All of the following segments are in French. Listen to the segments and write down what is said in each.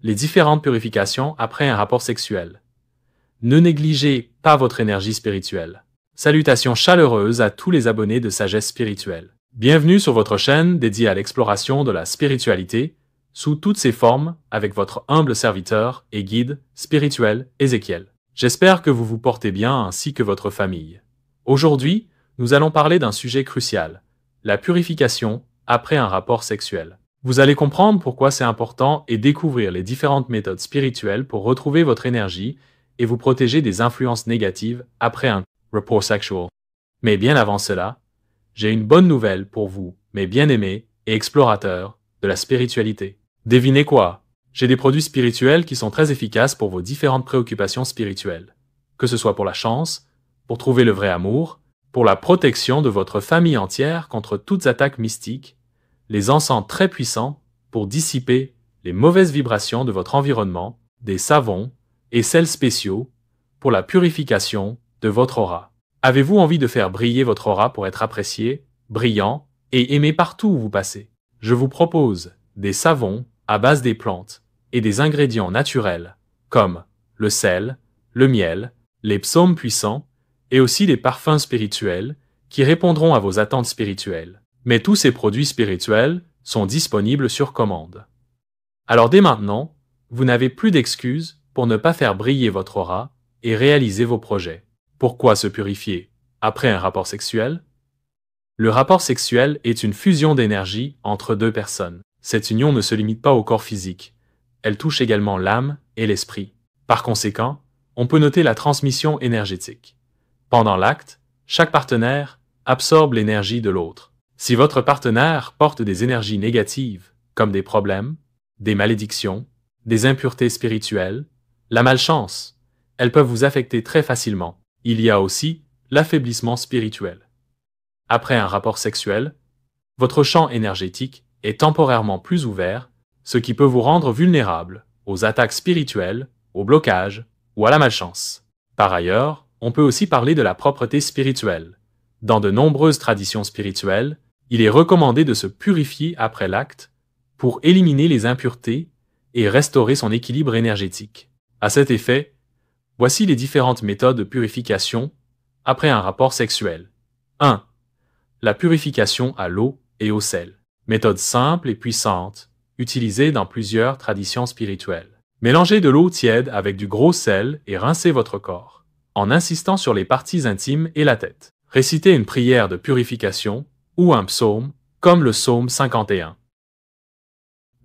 les différentes purifications après un rapport sexuel. Ne négligez pas votre énergie spirituelle. Salutations chaleureuses à tous les abonnés de Sagesse Spirituelle. Bienvenue sur votre chaîne dédiée à l'exploration de la spiritualité sous toutes ses formes avec votre humble serviteur et guide spirituel Ézéchiel. J'espère que vous vous portez bien ainsi que votre famille. Aujourd'hui, nous allons parler d'un sujet crucial, la purification après un rapport sexuel. Vous allez comprendre pourquoi c'est important et découvrir les différentes méthodes spirituelles pour retrouver votre énergie et vous protéger des influences négatives après un rapport sexuel. Mais bien avant cela, j'ai une bonne nouvelle pour vous, mes bien-aimés et explorateurs de la spiritualité. Devinez quoi? J'ai des produits spirituels qui sont très efficaces pour vos différentes préoccupations spirituelles, que ce soit pour la chance, pour trouver le vrai amour, pour la protection de votre famille entière contre toutes attaques mystiques, les encens très puissants pour dissiper les mauvaises vibrations de votre environnement, des savons et sels spéciaux pour la purification de votre aura. Avez-vous envie de faire briller votre aura pour être apprécié, brillant et aimé partout où vous passez? Je vous propose des savons à base des plantes et des ingrédients naturels comme le sel, le miel, les psaumes puissants et aussi les parfums spirituels qui répondront à vos attentes spirituelles. Mais tous ces produits spirituels sont disponibles sur commande. Alors dès maintenant, vous n'avez plus d'excuses pour ne pas faire briller votre aura et réaliser vos projets. Pourquoi se purifier après un rapport sexuel? Le rapport sexuel est une fusion d'énergie entre deux personnes. Cette union ne se limite pas au corps physique. Elle touche également l'âme et l'esprit. Par conséquent, on peut noter la transmission énergétique. Pendant l'acte, chaque partenaire absorbe l'énergie de l'autre. Si votre partenaire porte des énergies négatives, comme des problèmes, des malédictions, des impuretés spirituelles, la malchance, elles peuvent vous affecter très facilement. Il y a aussi l'affaiblissement spirituel. Après un rapport sexuel, votre champ énergétique est temporairement plus ouvert, ce qui peut vous rendre vulnérable aux attaques spirituelles, aux blocages ou à la malchance. Par ailleurs, on peut aussi parler de la propreté spirituelle. Dans de nombreuses traditions spirituelles, il est recommandé de se purifier après l'acte pour éliminer les impuretés et restaurer son équilibre énergétique. À cet effet, voici les différentes méthodes de purification après un rapport sexuel. 1. La purification à l'eau et au sel. Méthode simple et puissante, utilisée dans plusieurs traditions spirituelles. Mélangez de l'eau tiède avec du gros sel et rincez votre corps, en insistant sur les parties intimes et la tête. Récitez une prière de purification ou un psaume, comme le psaume 51.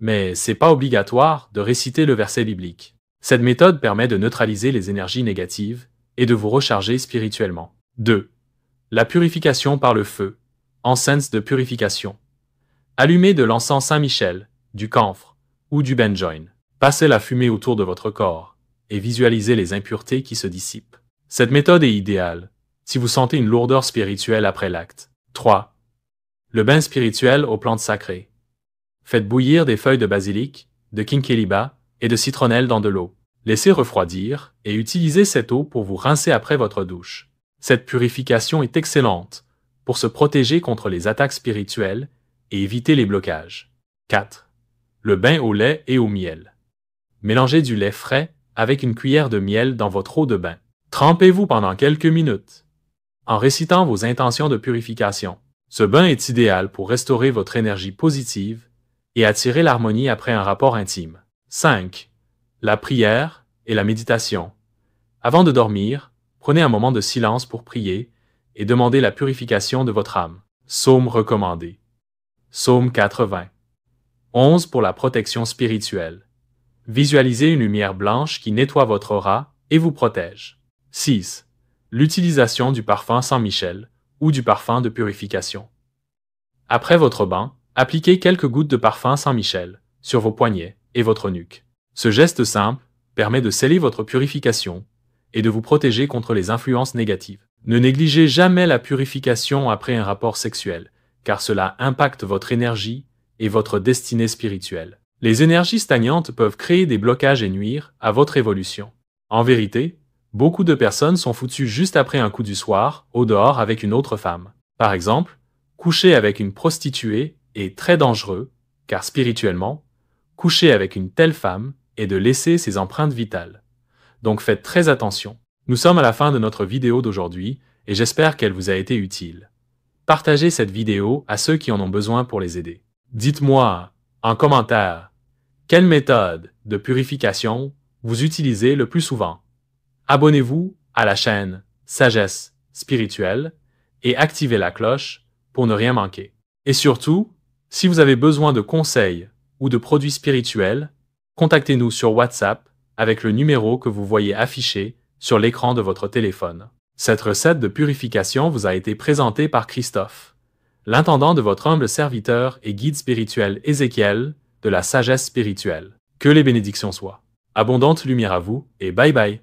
Mais c'est pas obligatoire de réciter le verset biblique. Cette méthode permet de neutraliser les énergies négatives et de vous recharger spirituellement. 2. La purification par le feu. Encens de purification. Allumez de l'encens Saint-Michel, du camphre ou du benjoin. Passez la fumée autour de votre corps et visualisez les impuretés qui se dissipent. Cette méthode est idéale si vous sentez une lourdeur spirituelle après l'acte. 3. Le bain spirituel aux plantes sacrées. Faites bouillir des feuilles de basilic, de kinkeliba et de citronnelle dans de l'eau. Laissez refroidir et utilisez cette eau pour vous rincer après votre douche. Cette purification est excellente pour se protéger contre les attaques spirituelles et éviter les blocages. 4. Le bain au lait et au miel. Mélangez du lait frais avec une cuillère de miel dans votre eau de bain. Trempez-vous pendant quelques minutes en récitant vos intentions de purification. Ce bain est idéal pour restaurer votre énergie positive et attirer l'harmonie après un rapport intime. 5. La prière et la méditation. Avant de dormir, prenez un moment de silence pour prier et demander la purification de votre âme. Psaume recommandé. Psaume 80. 11 pour la protection spirituelle. Visualisez une lumière blanche qui nettoie votre aura et vous protège. 6. L'utilisation du parfum Saint-Michel ou du parfum de purification. Après votre bain, appliquez quelques gouttes de parfum Saint-Michel sur vos poignets et votre nuque. Ce geste simple permet de sceller votre purification et de vous protéger contre les influences négatives. Ne négligez jamais la purification après un rapport sexuel, car cela impacte votre énergie et votre destinée spirituelle. Les énergies stagnantes peuvent créer des blocages et nuire à votre évolution. En vérité, beaucoup de personnes sont foutues juste après un coup du soir, au dehors avec une autre femme. Par exemple, coucher avec une prostituée est très dangereux, car spirituellement, coucher avec une telle femme et de laisser ses empreintes vitales. Donc faites très attention. Nous sommes à la fin de notre vidéo d'aujourd'hui et j'espère qu'elle vous a été utile. Partagez cette vidéo à ceux qui en ont besoin pour les aider. Dites-moi en commentaire quelle méthode de purification vous utilisez le plus souvent. Abonnez-vous à la chaîne Sagesse Spirituelle et activez la cloche pour ne rien manquer. Et surtout, si vous avez besoin de conseils ou de produits spirituels, contactez-nous sur WhatsApp avec le numéro que vous voyez affiché sur l'écran de votre téléphone. Cette recette de purification vous a été présentée par Christophe, l'intendant de votre humble serviteur et guide spirituel Ézéchiel de la sagesse spirituelle. Que les bénédictions soient. Abondante lumière à vous et bye bye.